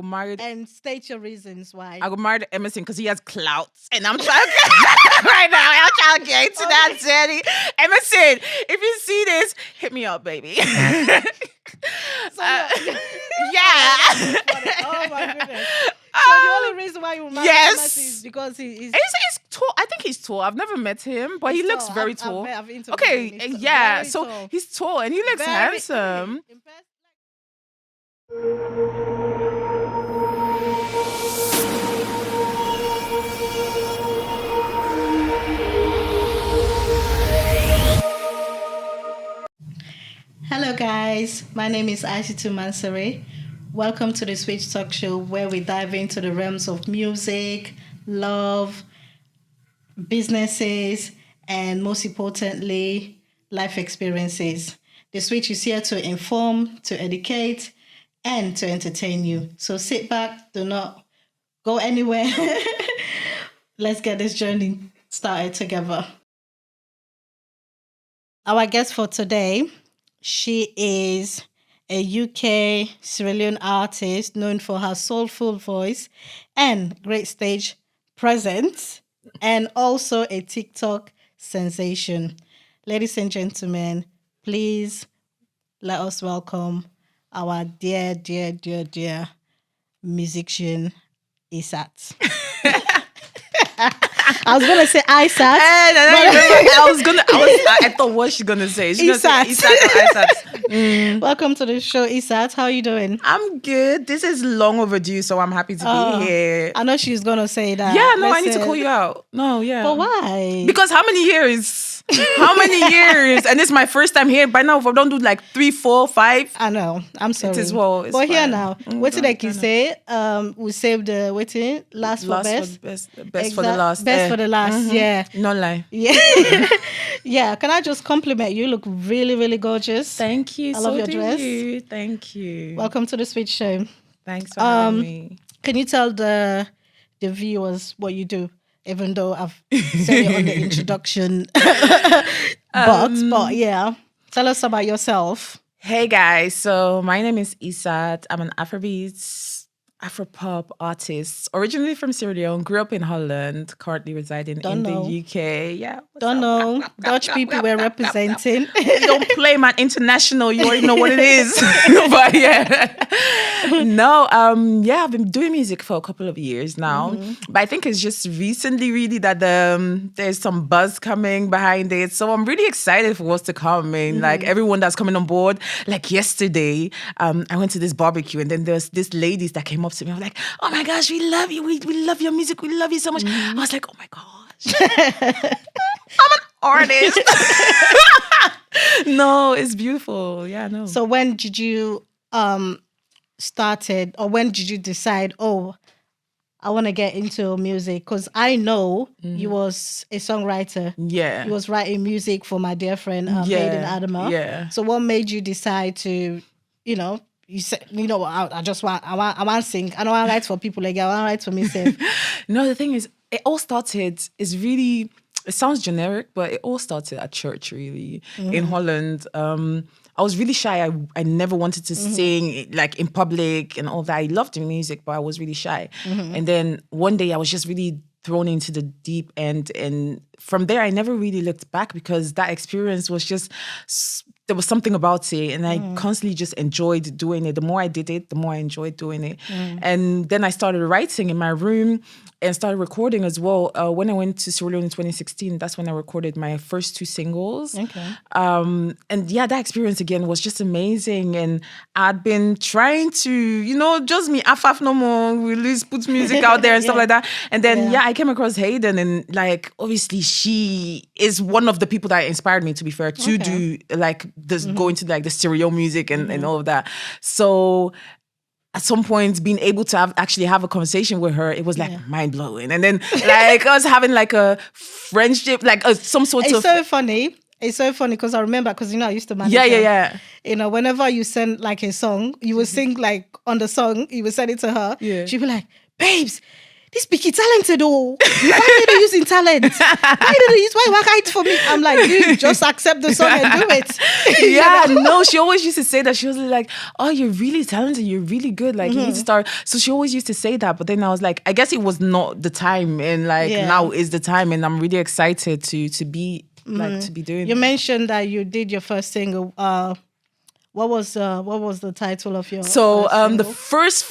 got married. And state your reasons why. I got married to Emerson because he has clouts, and I'm trying to right now. I'm trying to get into that journey. Emerson, if you see this, hit me up, baby. So yeah. oh my goodness. So the only reason why you were married Yes. is because he's He's tall. I think he's tall. I've never met him, but he looks tall. very I've tall. interviewed Okay, him. He's yeah. very So tall. he's tall and he looks Very handsome. impressive. Hello guys, my name is Isat Mansare. Welcome to the Switch Talk Show, where we dive into the realms of music, love, businesses, and most importantly, life experiences. The Switch is here to inform, to educate, and to entertain you. So sit back, do not go anywhere. Let's get this journey started together. Our guest for today, she is a UK Sierra Leone artist known for her soulful voice and great stage presence, and also a TikTok sensation. Ladies and gentlemen, please let us welcome our dear musician, Isat. I was gonna say Isat. I thought what she's gonna say. She's gonna say Isat or Isat. Welcome to the show, Isat. How are you doing? I'm good. This is long overdue, so I'm happy to be here. I know she's gonna say that. Yeah, no, I need to call you out. No, yeah. But why? Because how many years? How many years? And this is my first time here. By now, if I don't do like 3, 4, 5. I know. I'm sorry. It is well. It's but here fine. now, what did I can say? We saved the waiting last for best. Best for the last. Best for the last. Yeah. No lie. Yeah. Yeah. Can I just compliment you? You look really, really gorgeous. Thank you. I love your dress. Thank you. Welcome to the Switchshow. Thanks for having me. Can you tell the viewers what you do? Even though I've said it on the introduction but yeah, tell us about yourself. Hey guys, so my name is Isat. I'm an Afrobeats, Afropop artist, originally from Sierra Leone, grew up in Holland, currently residing the UK. Yeah. Don't know. Dutch people we're representing. You don't play man international, you already know what it is. But yeah. No, yeah, I've been doing music for a couple of years now. But I think it's just recently really that there's some buzz coming behind it. So I'm really excited for what's to come. And like everyone that's coming on board. Like yesterday, I went to this barbecue and then there's this ladies that came up to me. I was like, oh my gosh, we love you. We love your music. We love you so much. I was like, oh my gosh. I'm an artist. No, it's beautiful. Yeah, no. So when did you started, or when did you decide, oh, I want to get into music? Because I know you was a songwriter. Yeah. You was writing music for my dear friend Maiden Adama. Yeah. So what made you decide to, you said, I want to sing. I don't want to write for people like I want to write for myself. No, the thing is, it all started, it sounds generic, but it all started at church, really, in Holland. I was really shy. I never wanted to sing like in public and all that. I loved the music, but I was really shy. And then one day I was just really thrown into the deep end. And from there, I never really looked back because that experience was just, there was something about it. And I constantly just enjoyed doing it. The more I did it, the more I enjoyed doing it. And then I started writing in my room and started recording as well. When I went to Sierra Leone in 2016, that's when I recorded my first 2 singles. Okay. And yeah, that experience again was just amazing. And I'd been trying to, just me, afaf no more, release, put music out there and stuff like that. And then, I came across Hayden and like, obviously she is one of the people that inspired me, to be fair, to do like this, go into like the stereo music and all of that. So at some point being able to actually have a conversation with her, it was like mind blowing. And then like I was having like a friendship, like some sort of. It's so funny. It's so funny because I remember, because I used to manage her. Yeah. Whenever you send like a song, you would sing like on the song, you would send it to her. Yeah. She'd be like, babes, this picky talented, oh. Why are they using talent? Why did they use, why work it for me? I'm like, dude, just accept the song and do it. Yeah, no, she always used to say that. She was like, oh, you're really talented, you're really good, like you need to start. So she always used to say that, but then I was like, I guess it was not the time, and like now is the time, and I'm really excited to be like to be doing You mentioned that you did your first single. What was the title of your the first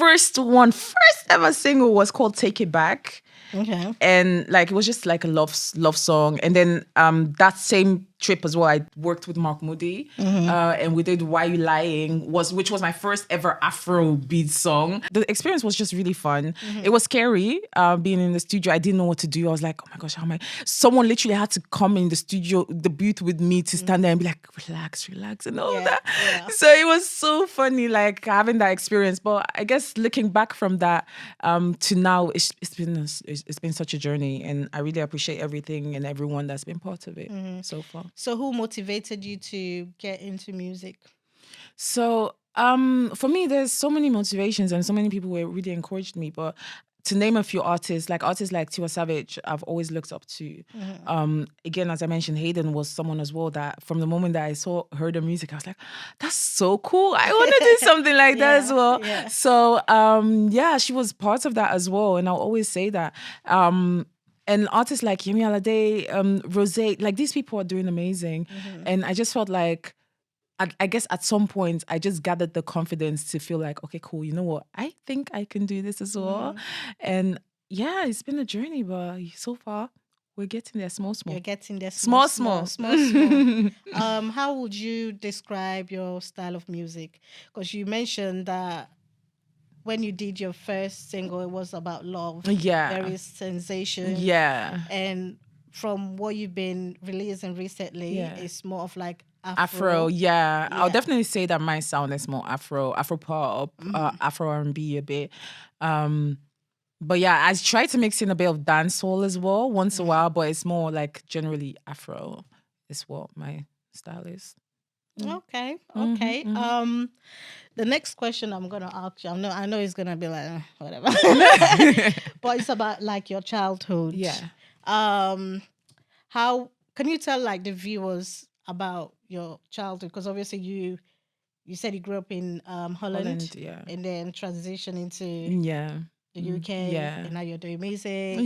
ever single was called Take It Back. Okay. And like it was just like a love song. And then that same trip as well, I worked with Mark Moody, and we did Why You Lying, which was my first ever Afro beat song. The experience was just really fun. It was scary being in the studio. I didn't know what to do. I was like, oh my gosh, how am I? Someone literally had to come in the studio, the booth with me to stand there and be like, relax, and all that. Yeah. So it was so funny, like having that experience. But I guess looking back from that to now, it's been such a journey, and I really appreciate everything and everyone that's been part of it so far. So who motivated you to get into music? So for me, there's so many motivations and so many people who really encouraged me. But to name a few artists like Tiwa Savage, I've always looked up to. Again, as I mentioned, Hayden was someone as well that from the moment that I heard her music, I was like, that's so cool. I want to do something like that as well. Yeah. So she was part of that as well. And I'll always say that. And artists like Yemi Alade, Rosé, like these people are doing amazing. And I just felt like, I guess at some point, I just gathered the confidence to feel like, okay, cool, you know what? I think I can do this as well. And yeah, it's been a journey, but so far, we're getting there small. You're getting there small. How would you describe your style of music? Because you mentioned that when you did your first single, it was about love. Yeah. There is sensation. Yeah. And from what you've been releasing recently, it's more of like Afro, yeah. I'll definitely say that my sound is more Afro pop, Afro R&B a bit. But yeah, I try to mix in a bit of dancehall as well once a while, but it's more like generally Afro is what my style is. Okay. The next question I'm gonna ask you, I know it's gonna be like whatever, but it's about like your childhood. Yeah. How can you tell like the viewers about your childhood? Because obviously you said you grew up in Holland, yeah, and then transition into the UK, and now you're doing music.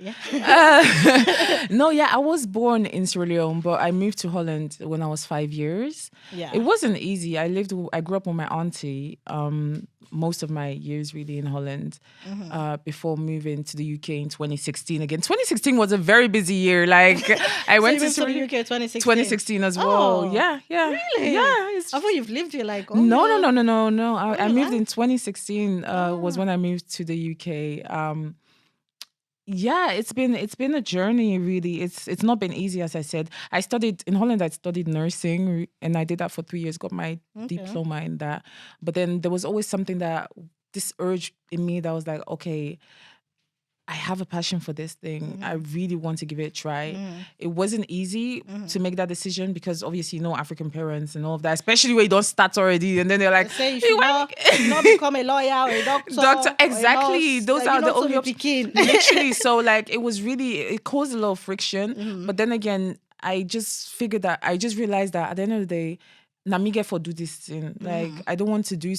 I was born in Sierra Leone, but I moved to Holland when I was 5 years. It wasn't easy. I grew up with my auntie most of my years really in Holland before moving to the UK in 2016. Again, 2016 was a very busy year. Like I went to the UK 2016 as well. Yeah. Really? Yeah. I thought you've lived here like No. I moved in 2016 was when I moved to the UK. It's been a journey really. It's not been easy, as I said. I studied in Holland. I studied nursing and I did that for 3 years, got my diploma in that. But then there was always something this urge in me that was like, okay, I have a passion for this thing. I really want to give it a try. It wasn't easy to make that decision because obviously, African parents and all of that, especially when you don't start already. And then they're like, say you should not become a lawyer or a doctor. Exactly. Those are the only options. Literally. So like, it caused a lot of friction. But then again, I just realized that at the end of the day, Namige for do this thing. Like I don't want to do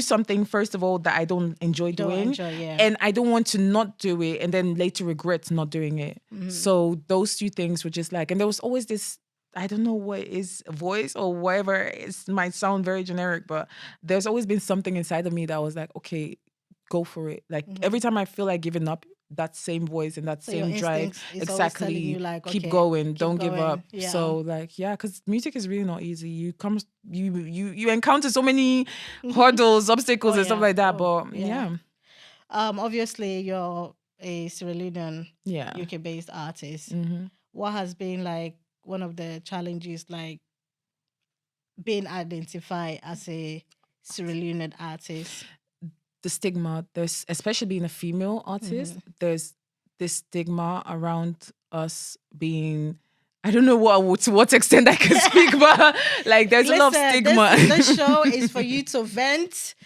something first of all that I don't enjoy doing. And I don't want to not do it and then later regret not doing it. So those two things were just like, and there was always this, I don't know what is voice or whatever, it might sound very generic, but there's always been something inside of me that was like, okay, go for it. Like every time I feel like giving up, that same voice and that same drive, exactly, you like, keep going, don't give up. So like, because music is really not easy. You encounter so many hurdles, obstacles and stuff like that. But obviously you're a Sierra Leonean UK based artist. What has been like one of the challenges, like being identified as a Sierra Leonean artist? The stigma, there's, especially being a female artist, there's this stigma around us being, I don't know to what extent I can speak, but like there's a lot of stigma. This show is for you to vent.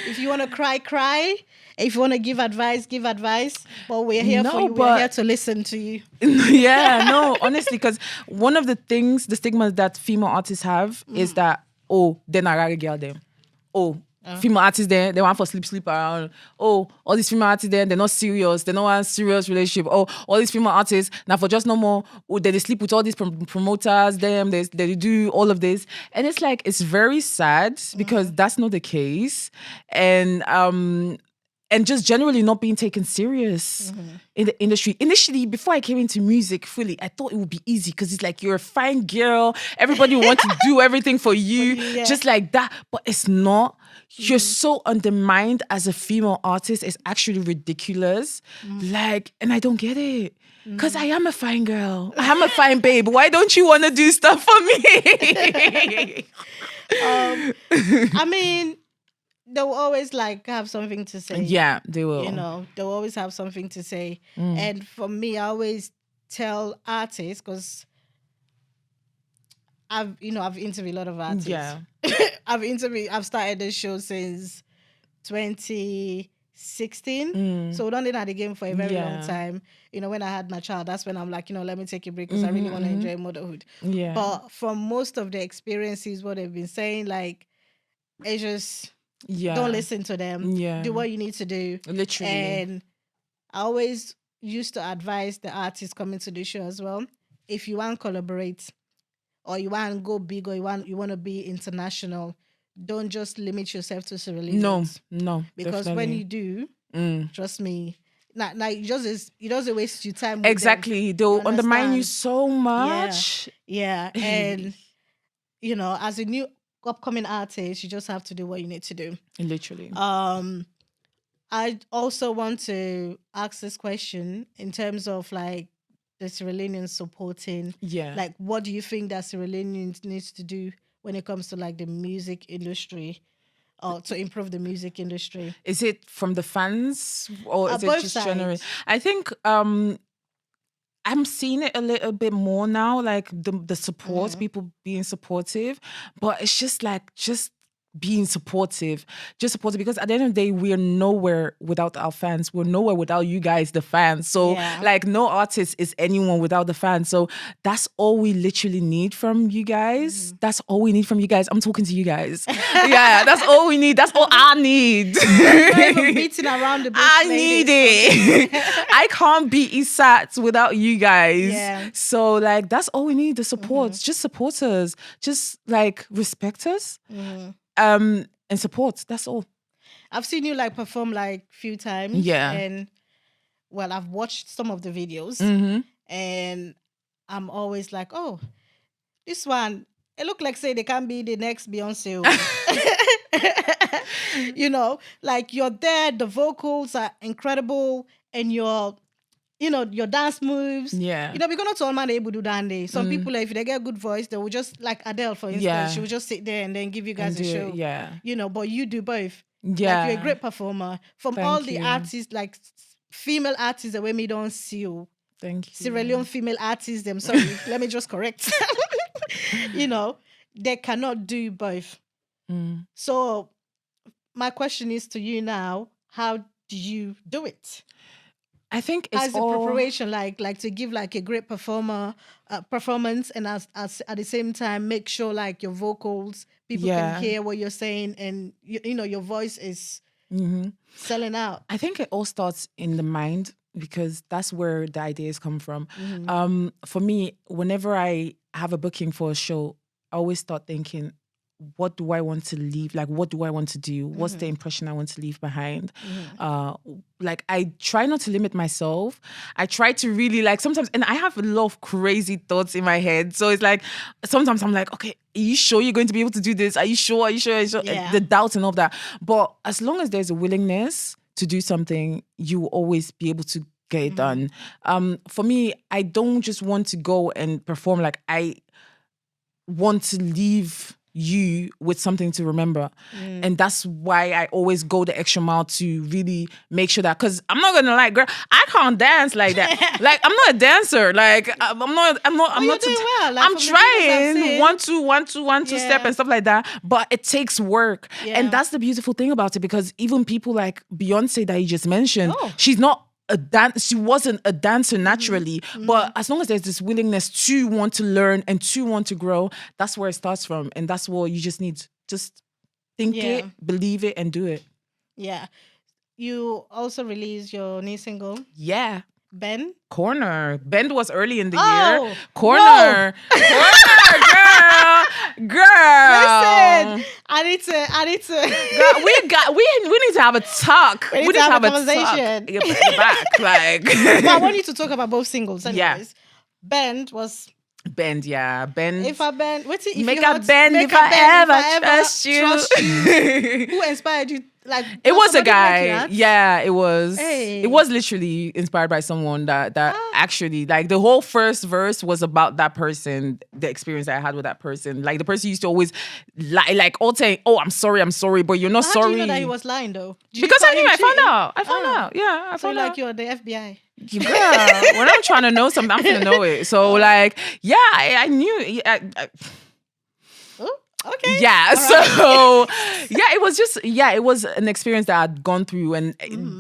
If you want to cry. If you want to give advice, give advice. But we're here for No, you. We're here but to listen to you. yeah, no, honestly, because one of the things, the stigmas that female artists have is that, oh, they're not a girl them. Oh, female artists there, they want for sleep around. Oh, all these female artists there, they're not serious. They don't want a serious relationship. Oh, all these female artists, now for just no more, oh, they sleep with all these promoters, they do all of this. And it's like, it's very sad because that's not the case. And just generally not being taken serious in the industry. Initially, before I came into music fully, I thought it would be easy because it's like you're a fine girl. Everybody wants to do everything for you, just like that. But it's not. You're so undermined as a female artist. It's actually ridiculous. Like, and I don't get it. Because I am a fine girl. I am a fine babe. Why don't you want to do stuff for me? I mean, they will always like have something to say. Yeah, they will. You know, they'll always have something to say. And for me, I always tell artists, because I've interviewed a lot of artists. Yeah. I've started this show since 2016. So we done it at the game for a very long time. You know, when I had my child, that's when I'm like, let me take a break because I really want to enjoy motherhood. Yeah. But from most of the experiences, what they've been saying, like, it's just... don't listen to them. Do what you need to do. Literally. And I always used to advise the artists coming to the show as well. If you want to collaborate or you want to go big or you want to be international, don't just limit yourself to Sierra Leone. No. Because definitely. when you do, trust me, it doesn't waste your time with exactly. them. They'll undermine you so much. Yeah. And, as a new upcoming artist, you just have to do what you need to do. Literally. I also want to ask this question in terms of like the Sierra Leoneans supporting. Yeah. Like, what do you think that Sierra Leoneans needs to do when it comes to like the music industry, or to improve the music industry? Is it from the fans or is it Both just sides. generally? I think I'm seeing it a little bit more now, like the support, people being supportive, but it's just being supportive, because at the end of the day, we're nowhere without our fans. We're nowhere without you guys, the fans. So like no artist is anyone without the fans. So that's all we literally need from you guys. That's all we need from you guys. I'm talking to you guys. Yeah, that's all we need. That's all I need. Not even beating around the bush. I need it. I can't be Isat without you guys. Yeah. So like that's all we need, the support. Just support us. Just like respect us. And support. That's all. I've seen you like perform like few times. Yeah. And well, I've watched some of the videos and I'm always like, oh, this one, it look like say they can be the next Beyonce. Like you're there, the vocals are incredible and your dance moves. Yeah. Because not all man able to do that day. Some people, if they get a good voice, they will just, like Adele, for instance, she will just sit there and then give you guys a show. Yeah. But you do both. Yeah. Like you're a great performer. From Thank all the you. artists, like female artists that we don't see you. Thank you. Sierra Leone female artists, them, sorry, let me just correct. They cannot do both. So my question is to you now, how do you do it? I think it's as a preparation, like to give like a great performance, and as at the same time make sure like your vocals, people can hear what you're saying, and your voice is selling out. I think it all starts in the mind, because that's where the ideas come from. For me, whenever I have a booking for a show, I always start thinking, what do I want to leave? Like, what do I want to do? What's the impression I want to leave behind? Like, I try not to limit myself. I try to really sometimes, and I have a lot of crazy thoughts in my head. So it's like, sometimes I'm like, okay, are you sure you're going to be able to do this? Are you sure? Are you sure? Are you sure? Yeah. The doubts and all that. But as long as there's a willingness to do something, you will always be able to get it done. For me, I don't just want to go and perform. Like, I want to leave you with something to remember. And that's why I always go the extra mile to really make sure that, because I'm not gonna lie, girl, I can't dance like that. Like, I'm not a dancer. Like, I'm not you're doing well. Like, I'm from the videos I've trying seen. 1 2 1 2 1 2 step and stuff like that, but it takes work. Yeah. And that's the beautiful thing about it, because even people like Beyonce that you just mentioned, Oh. she's not she wasn't a dancer naturally, but as long as there's this willingness to want to learn and to want to grow, that's where it starts from. And that's what you just need. Just think it, believe it, and do it. Yeah. You also released your new single, Yeah. Ben. Corner. Bend was early in the Oh, year. Corner. Corner, girl. Listen, I need to. Girl, we need to have a talk. We need to have a conversation. Talk. In the back, like. But I want you to talk about both singles. Anyways. Yeah. Bend was. Bend, yeah. Bend. If I bend, what's it? If Make you a had- bend make if a I bend ever trust you. Who inspired you? Like, It was a somebody guy. like that? Yeah, it was. Hey. It was literally inspired by someone that actually, like, the whole first verse was about that person, the experience that I had with that person. Like, the person used to always like all saying, "Oh, I'm sorry," but you're not How sorry. do you know that he was lying though? Did you Because I call knew. him I found cheating? out. I found out. Yeah, I So found like out. you're the FBI. Girl, when I'm trying to know something, I'm gonna know it. So like, yeah, I knew. Oh, okay. Yeah, so yeah, it was an experience that I'd gone through, and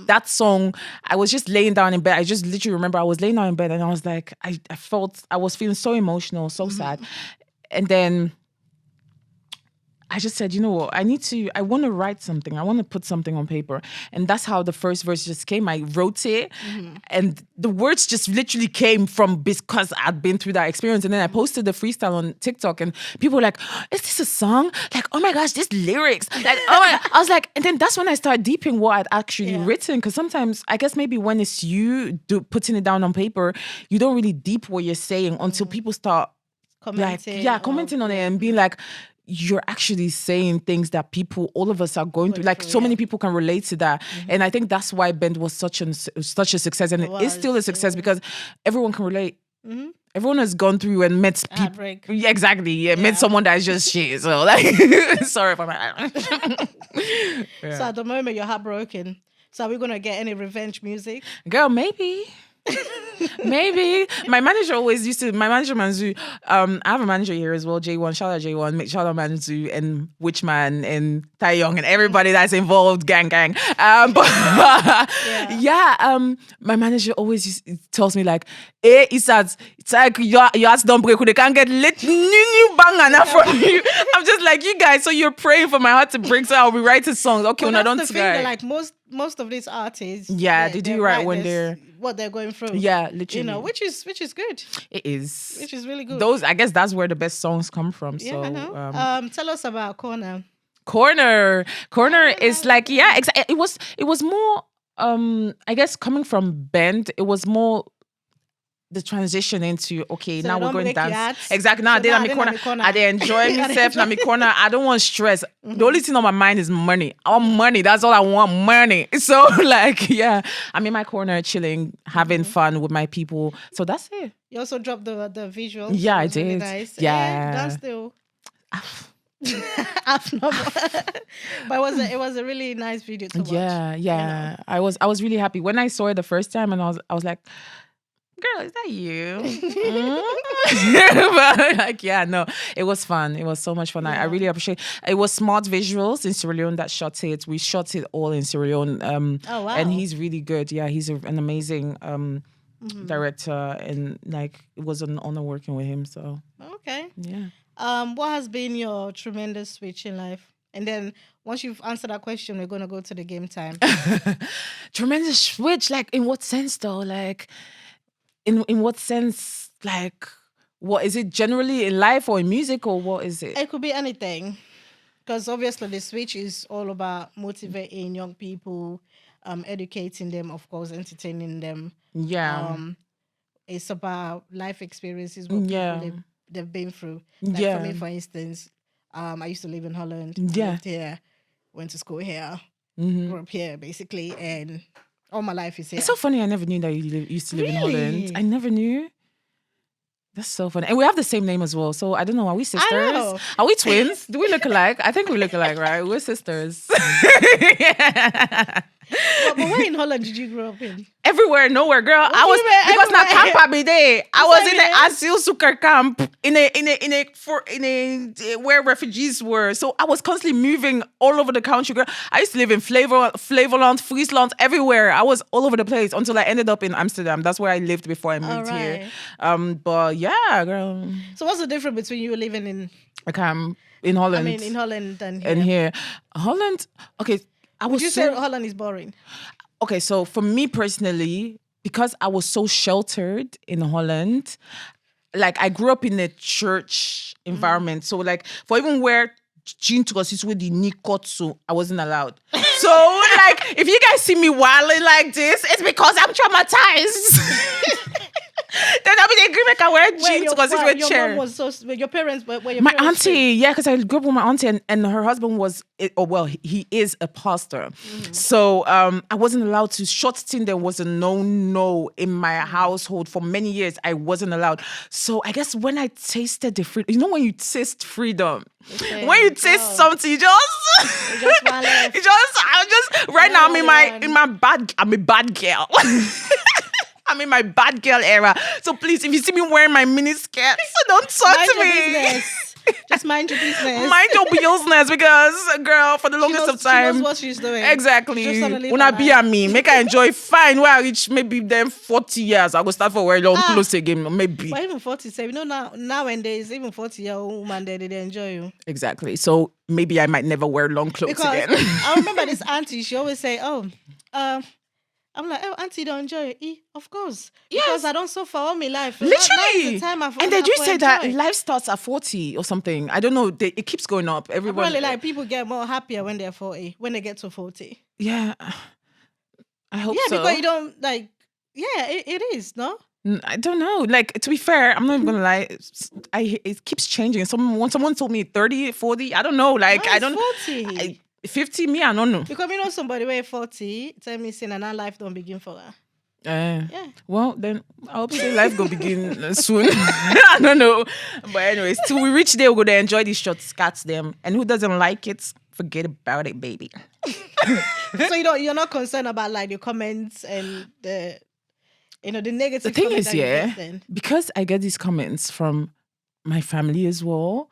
that song, I was just laying down in bed. I just literally remember I was laying down in bed, and I was like, I felt I was feeling so emotional, so sad, and then I just said, you know what, I want to write something. I want to put something on paper. And that's how the first verse just came. I wrote it and the words just literally came from because I'd been through that experience. And then I posted the freestyle on TikTok and people were like, is this a song? Like, oh my gosh, this lyrics. Like, I was like, and then that's when I started deeping what I'd actually written. Because sometimes, I guess maybe when it's you putting it down on paper, you don't really deep what you're saying until people start Commenting. commenting on it and being like, you're actually saying things that all of us are going through. Like, so many people can relate to that. And I think that's why Bend was such a success. And it is still a success because everyone can relate. Everyone has gone through and met people. Heartbreak. Yeah, exactly. Yeah, met someone that is just shit. So like, sorry if I'm So at the moment you're heartbroken. So are we gonna get any revenge music? Girl, maybe. Maybe. My manager Manzu, I have a manager here as well, J1, shout out J1, shout out Manzu and Witchman and Tai Young and everybody that's involved, gang. My manager always tells me like, hey, Isat, it's like your hearts don't break, they can't get lit new banger from you. I'm just like, you guys, so you're praying for my heart to break, so I'll be writing songs. Okay, Well, no, that's don't the thing that, like most of these artists, they do right when they're what they're going through. Yeah, literally. You know, which is good. It is. Which is really good. Those, I guess that's where the best songs come from. Yeah, So I know. Tell us about Corner. Corner is like, it was more I guess coming from Bend, it was more the transition into So now we're going to dance. Yachts. Exactly. Now So I did now my I did corner. my corner. I did enjoy myself. Now my corner. I don't want stress. The only thing on my mind is money. I want money. That's all I want. Money. So like, I'm in my corner chilling, having fun with my people. So that's it. You also dropped the visuals. Yeah, I It was really did. nice. Yeah. Dance still. But it was a really nice video to watch. Yeah. you know. I was really happy when I saw it the first time, and I was like, girl, is that you? But like, no, it was fun. It was so much fun. I really appreciate it. Was Smart Visuals in Sierra Leone that shot it. We shot it all in Sierra Leone. Oh, wow. And he's really good. Yeah, he's an amazing director, and like, it was an honor working with him. So Okay. yeah. What has been your tremendous switch in life? And then once you've answered that question, we're gonna go to the game time. Tremendous switch. Like, in what sense though? Like, in what sense? Like, what is it generally in life or in music, or what is it? It could be anything, because obviously the switch is all about motivating young people, educating them, of course, entertaining them. Yeah. It's about life experiences, what people they've been through. Like for me, for instance, I used to live in Holland. Yeah. Lived here, went to school here, grew up here, basically, and all my life is here. It's so funny. I never knew that you used to live in Holland. I never knew. That's so funny. And we have the same name as well. So I don't know. Are we sisters? know. Are we twins? Do we look alike? I think we look alike, right? We're sisters. But where in Holland did you grow up in? Everywhere, nowhere, girl. I was because now camp I be there. I was in the Asil Sukkar camp in a where refugees were. So I was constantly moving all over the country, girl. I used to live in Flevoland, Friesland, everywhere. I was all over the place until I ended up in Amsterdam. That's where I lived before I moved here. But yeah, girl. So what's the difference between you living in a camp in Holland? I mean, in Holland and here. And here, Holland. Okay. Would you say Holland is boring? Okay, so for me personally, because I was so sheltered in Holland, like I grew up in a church environment. So like for even where Jean took us with the Nikotsu, I wasn't allowed. So like if you guys see me wilding like this, it's because I'm traumatized. Then I'll be the agreement I wear jeans because it's with chair. Your mom was your parents were your my parents auntie, yeah, because I grew up with my auntie and her husband was, he is a pastor. So I wasn't allowed to. Short stint, there was a no in my household for many years. I wasn't allowed. So I guess when I tasted the freedom, you know when you taste freedom, when you taste something, you just I'm just right now I'm in my I'm a bad girl. I'm in my bad girl era. So please, if you see me wearing my mini skirt, don't talk to me. Just mind your business. Mind your business because, girl, for the longest of time. She knows what she's doing. Exactly. When I be at me, make her enjoy fine. When I reach maybe then 40 years, I go start for wearing long clothes again. Maybe. But even 47, you know, nowadays, even 40-year-old woman, they enjoy you. Exactly. So maybe I might never wear long clothes again. I remember this auntie, she always say, I'm like, auntie, don't enjoy it. Of course. Yes. Because I don't suffer all my life. Literally. The time and they do say that life starts at 40 or something. I don't know. It keeps going up. Everyone. Apparently, like, people get more happier when they're 40, when they get to 40. Yeah. I hope so. Yeah, because you don't, like, it is, no? I don't know. Like, to be fair, I'm not even gonna lie. It keeps changing. Someone told me 30, 40. I don't know. Like, I don't 40. 50, me, I don't know. Because you know somebody where 40, tell me, saying, and our life don't begin for her. Yeah. Well, then I hope the life go begin soon. I don't know. But anyways, till we reach there, we're going to enjoy these short skirts them. And who doesn't like it, forget about it, baby. So you're not concerned about like the comments and the negative. The thing is, because I get these comments from my family as well.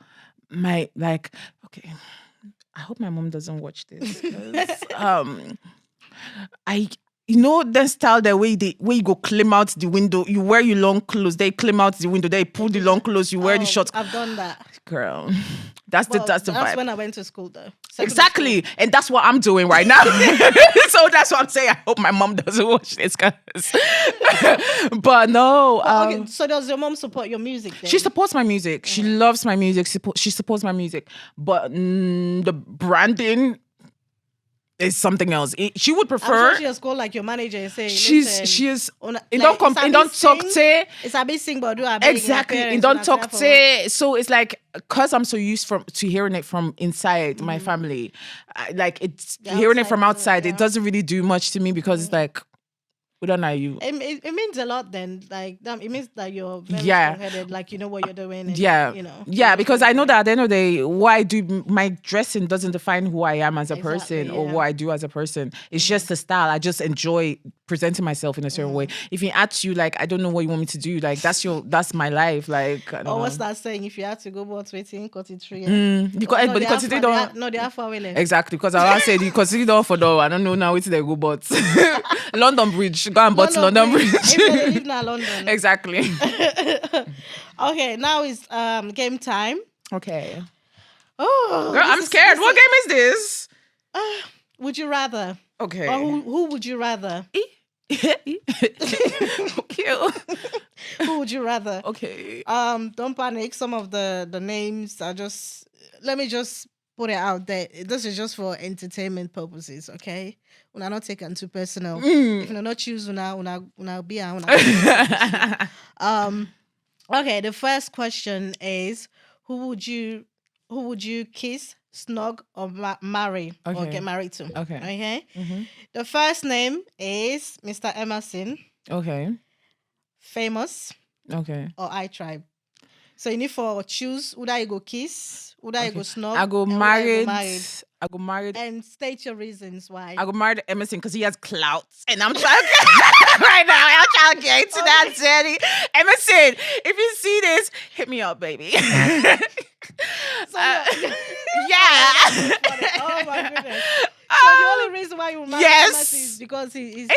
Okay. I hope my mom doesn't watch this. That style, the way you go climb out the window, you wear your long clothes, they climb out the window, they pull the long clothes, you wear the shorts. I've done that. Girl, that's the vibe. That's when I went to school though. Exactly. School. And that's what I'm doing right now. So that's what I'm saying. I hope my mom doesn't watch this, guys. But no. Okay, so does your mom support your music then? She supports my music. She loves my music. She supports my music. But the branding is something else. She would prefer. She just call like your manager and say, she is. It don't talk to. It's a bit sing, but do a exactly. It don't talk to. So it's like, because I'm so used to hearing it from inside my family, hearing it from outside, it doesn't really do much to me because it's like, we don't know you. It means a lot then. Like it means that you're very clear-headed, like you know what you're doing. And, yeah, because I know that at the end of the day, what I do, my dressing doesn't define who I am as a person or what I do as a person. It's just a style. I just enjoy presenting myself in a certain way. If you ask you, like, I don't know what you want me to do, like that's my life. Like, I don't know. What's that saying? If you had to go about waiting, cut it through. But the consider don't. No, they are far away. Exactly, because I want to say the consider don't for though. I don't know now. It's they go, but London Bridge. Go and bought London Bridge. If they live now, London. Exactly. Okay, now it's game time. Okay. Oh, girl, I'm scared. What game is this? Would you rather? Okay. Or who would you rather? Okay. Who would you rather? Okay. Don't panic. Some of the names are just. Let me just put it out there. This is just for entertainment purposes, okay? Una not taken too personal. If you not choose una be okay, the first question is who would you kiss, snog, or marry or get married to? Okay. Mm-hmm. The first name is Mr. Emerson. Okay. Famous. Okay. Or I Tribe. So you need for choose whether you go kiss, whether you go snog, I go and whether you married. go married. I go married. And state your reasons why. I go married Emerson because he has clout, and I'm trying right now. I'm trying to get into that journey. Emerson, if you see this, hit me up, baby. Yeah. Oh my goodness. So the only reason why you marry Yes. Messi is because he's He's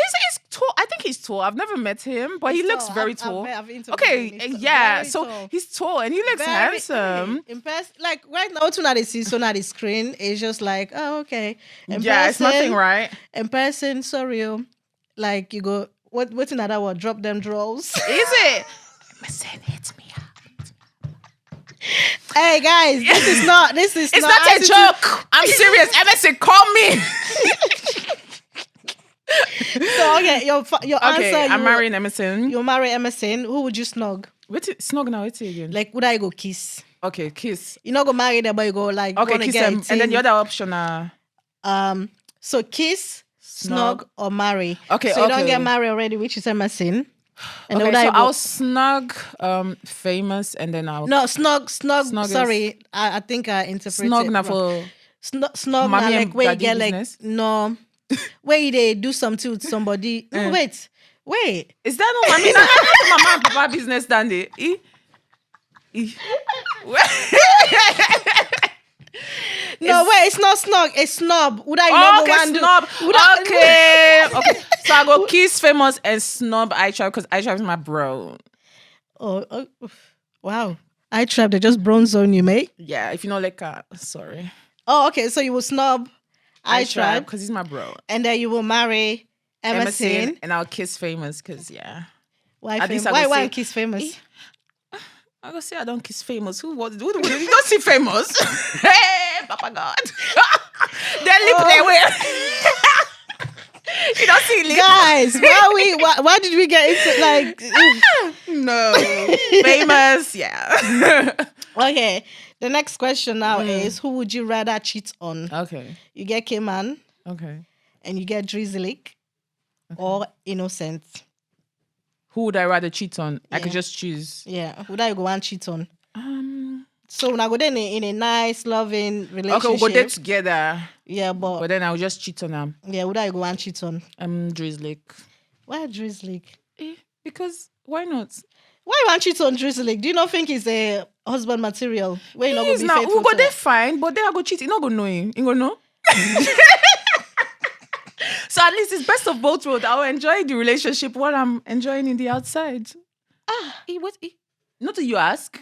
tall. I think he's tall. I've never met him, but he looks tall. very I've tall. interviewed Okay, him. He's yeah. very So tall. he's tall and he looks handsome. In person, like right now, to not see so not the screen. It's just like, oh, okay. In Yeah, it's nothing, right? In person, sorry, like you go. What's another word? Drop them draws. Is it? Emerson, hit me up. Hey guys, this is not. This is. It's not a joke. I'm serious. Emerson, call me. So okay, your Okay, answer. I'm marrying Emerson. You marry Emerson. Who would you snog? What's it? Snog now. What's it again? Like, would I go kiss? Okay, kiss. You not go marry them, but you go like. Okay, wanna kiss get him. it And then in. the other option, So kiss, snog, or marry. Okay, So you don't okay. get married already, which is Emerson. And okay, then so would I I'll go? snug, Famous, and then I'll No, snog. Snog is- Sorry, I think I interpreted. snog now wrong. for Snog na Mommy and like where you daddy get like business? no, where they do something with somebody. No, wait. Is that not? I mean, I have mama and papa business than they. No, wait, it's not snog. It's snob. Would I not go Okay, and do- snob. would I- Okay. So I go kiss Famous and snub I Tribe because I Tribe is my bro. Oh, wow. I tried to just bronze on you, mate. Yeah, if you know like sorry. Oh, okay. So you will snub I tribe, because he's my bro. and then you will marry Emerson. And I'll kiss Famous because Why? At least I Why? go Why say- kiss famous? I go say I don't kiss Famous. Who was? Who you don't see Famous? Hey, Papa God. They lip they wear. You don't see lip. Guys, why did we get into like? No. Famous, yeah. Okay, the next question now is: who would you rather cheat on? Okay. You get K-Man Okay. and you get Drizzly, or Innocent. Who would I rather cheat on? I could Yeah. just choose. Yeah, who that you go and cheat on? So now go then in a nice, loving relationship. Okay, we'll go there together. Yeah, But but then I'll just cheat on them. yeah, who that you go and cheat on? Drizzly. Why Drizzly? Because why not? Why you want cheat on Drizzly? Do you not think it's a husband material? Where you not gonna Please be now, faithful we'll go to there that? fine, but then I go cheat. You not go know him. You go know. So at least it's best of both worlds. I'll enjoy the relationship while I'm enjoying in the outside. What? Not that you ask.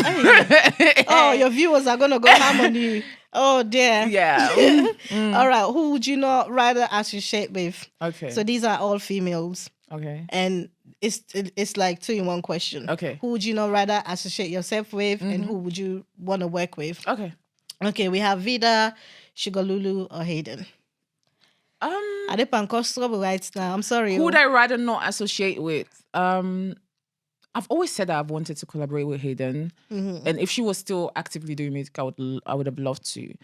Oh, your viewers are gonna go ham on you. Oh dear. Yeah. All right. Who would you not rather associate with? Okay. So these are all females, Okay. and it's like 2-in-1 question. Okay. Who would you not rather associate yourself with, and who would you want to work with? Okay. Okay, we have Vida, Sugar Lulu, or Hayden. Are they pancos trouble right now? I'm sorry. Who would I rather not associate with? I've always said that I've wanted to collaborate with Hayden, and if she was still actively doing music, I would have loved to.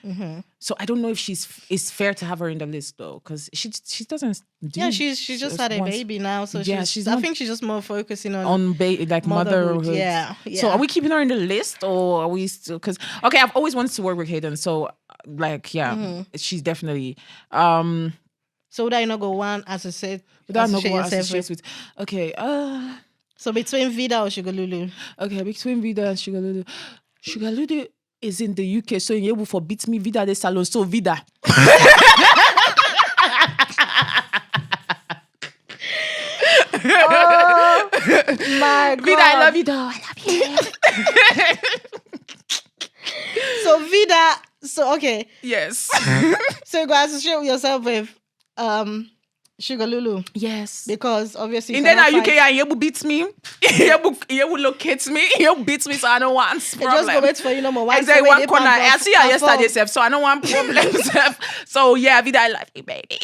So I don't know if it's fair to have her in the list though, because she doesn't. Do Yeah, she just had a once- baby now, so Yeah, I think she's just more focusing on on like motherhood. Yeah, So yeah. are we keeping her in the list, or are we still? Because okay, I've always wanted to work with Hayden, so like she's definitely. So would I not go one associate? Without not associate going yourself associate with. Okay. So between Vida or Sugar Lulu? Okay, between Vida and Sugar Lulu. Sugar Lulu is in the UK, so you're able for beat me Vida de Salon. So Vida. My God. Vida, I love you though. I love you. So Vida. So okay. Yes. So you go associate yourself with Sugar Lulu Yes. because obviously you And then cannot now UK fight- and you will beat me. You will locate me. You will beat me, so I don't want They problem. just go wait for you number one. Exactly, one corner. I see her yesterday, Sef, so I don't want problems. Sef. So yeah, Vida, I love you, baby.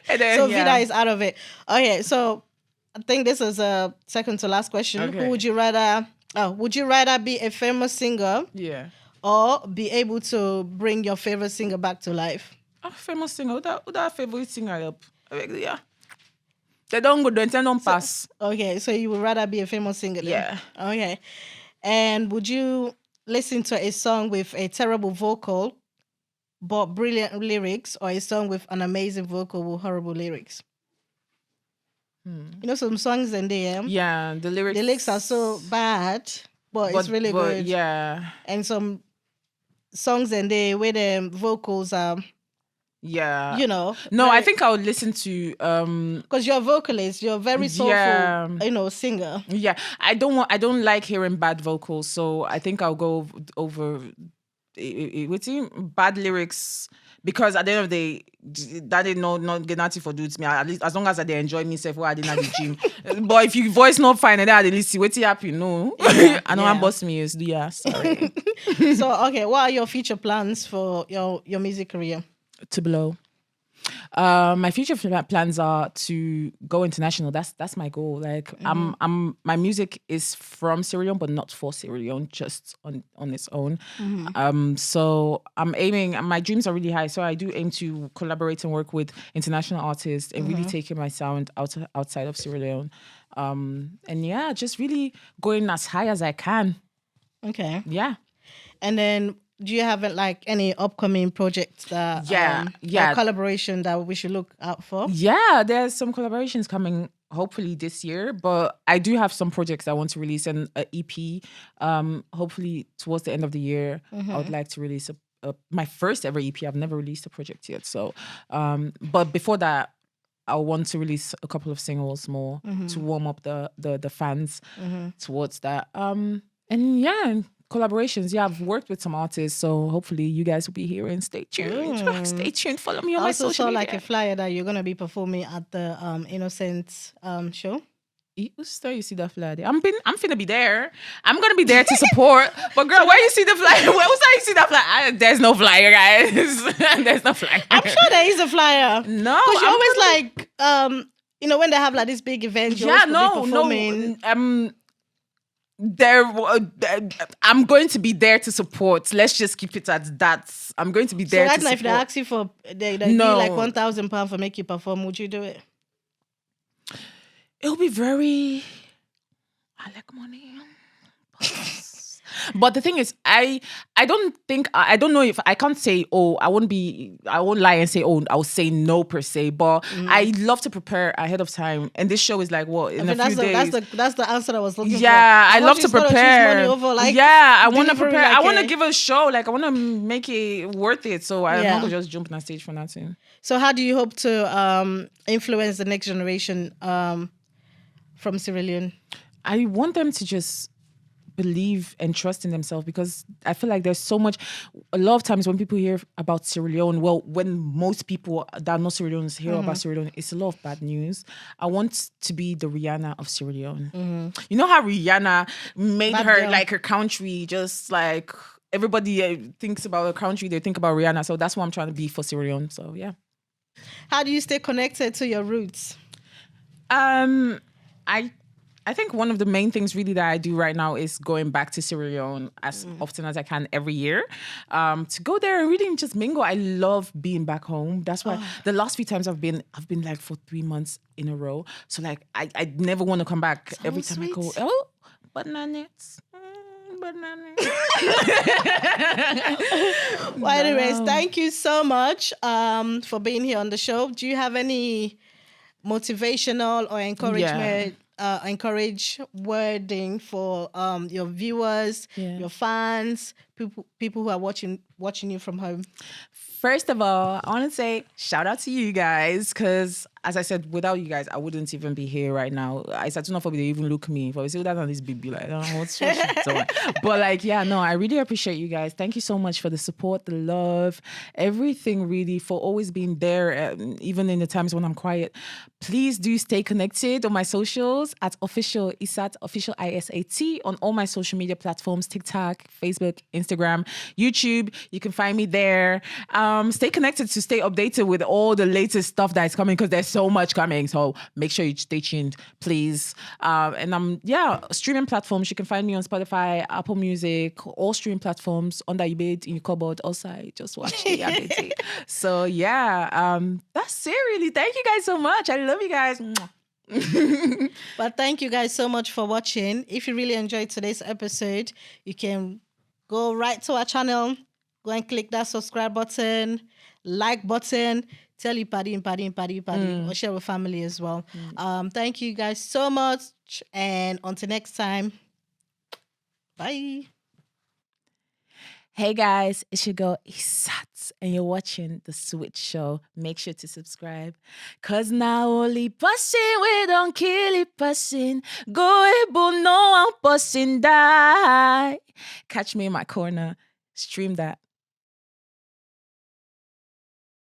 And then, So yeah. Vida is out of it. Okay, so I think this is a second to last question. Okay. Who would you rather? Would you rather be a famous singer Yeah. or be able to bring your favorite singer back to life? A famous singer. Who that favorite singer up? Yeah. They don't go, don't pass. Okay, so you would rather be a famous singer then? Yeah. Okay. And would you listen to a song with a terrible vocal but brilliant lyrics, or a song with an amazing vocal with horrible lyrics? You know, some songs in there, Yeah, the the lyrics are so bad, but it's really good. Yeah. And some songs in there where the vocals are, Yeah. you know. No, I think I would listen to because you're a vocalist, you're a very soulful, Yeah. singer. Yeah. I don't like hearing bad vocals, so I think I'll go over what's it? Bad lyrics, because at the end of the day, that is not get nothing for dudes me. At least as long as they enjoy myself while I didn't at the gym. But if you voice not fine, then at least see what's happy. No, I know I'm boss me is sorry. So okay, what are your future plans for your music career? To blow. My future plans are to go international. That's my goal. Like my music is from Sierra Leone, but not for Sierra Leone, just on its own. So I'm aiming. My dreams are really high. So I do aim to collaborate and work with international artists and really taking my sound outside of Sierra Leone. And yeah, just really going as high as I can. Okay. Yeah. And then, do you have like any upcoming projects that yeah, collaboration that we should look out for? Yeah, there's some collaborations coming hopefully this year, but I do have some projects I want to release, and an EP. Hopefully towards the end of the year, I would like to release my first ever EP. I've never released a project yet, so but before that, I want to release a couple of singles more to warm up the fans towards that. And yeah. Collaborations, I've worked with some artists, so hopefully you guys will be here and stay tuned. Stay tuned. Follow me on my social media. I also saw like a flyer that you're gonna be performing at the Innocent show. You see that flyer there? I'm finna be there. I'm gonna be there to support. But girl, where you see the flyer? Where you see that flyer? There's no flyer, guys. There's no flyer. I'm sure there is a flyer. No, because you're always like when they have like this big event. No. I'm going to be there to support. Let's just keep it at that. I'm going to be there. So right now, if they ask you for they give you like £1,000 for make you perform, would you do it? It'll be very. I like money. But the thing is, I don't know if I can't say, I won't lie and say, I'll say no per se, but I love to prepare ahead of time. And this show is like, in a few days. That's the answer I was looking for. Yeah, I love to prepare. I want to prepare. Like I want to give a show. Like, I want to make it worth it. So I'm not going to just jump on stage for nothing. So how do you hope to influence the next generation from Sierra Leone? I want them to just believe and trust in themselves, because I feel like there's so much. A lot of times when people hear about Sierra Leone, when most people that are not Sierra Leoneans hear about Sierra Leone, it's a lot of bad news. I want to be the Rihanna of Sierra Leone. You know how Rihanna made like her country, just like everybody thinks about her country, they think about Rihanna. So that's what I'm trying to be for Sierra Leone. So yeah. How do you stay connected to your roots? I think one of the main things really that I do right now is going back to Sierra Leone as often as I can every year, to go there and really just mingle. I love being back home. That's why the last few times I've been like for 3 months in a row. So like I never want to come back. So every time sweet. I go, bananas. Well, anyways, thank you so much for being here on the show. Do you have any motivational or encouragement? Encourage wording for your viewers, your fans, people who are watching you from home? First of all, I want to say shout out to you guys, because as I said, without you guys, I wouldn't even be here right now. Isat do not for me, they even look at me. For we see that on this baby, like, I don't know what's doing. But like, I really appreciate you guys. Thank you so much for the support, the love, everything really, for always being there, even in the times when I'm quiet. Please do stay connected on my socials at official Isat, official ISAT, on all my social media platforms, TikTok, Facebook, Instagram, YouTube. You can find me there. Stay connected to stay updated with all the latest stuff that is coming, because there's so much coming. So make sure you stay tuned, please. And streaming platforms. You can find me on Spotify, Apple Music, all streaming platforms, under your bed, in your cupboard, outside. Just watch it. So that's it really. Thank you guys so much. I love you guys. But thank you guys so much for watching. If you really enjoyed today's episode, you can go right to our channel, go and click that subscribe button, like button, tell your party, or share with family as well. Thank you guys so much. And until next time, bye. Hey guys, it's your girl Isat, and you're watching the Switch Show. Make sure to subscribe, cause now only passing we don't kill it passing. Go able no one passing die. Catch me in my corner. Stream that.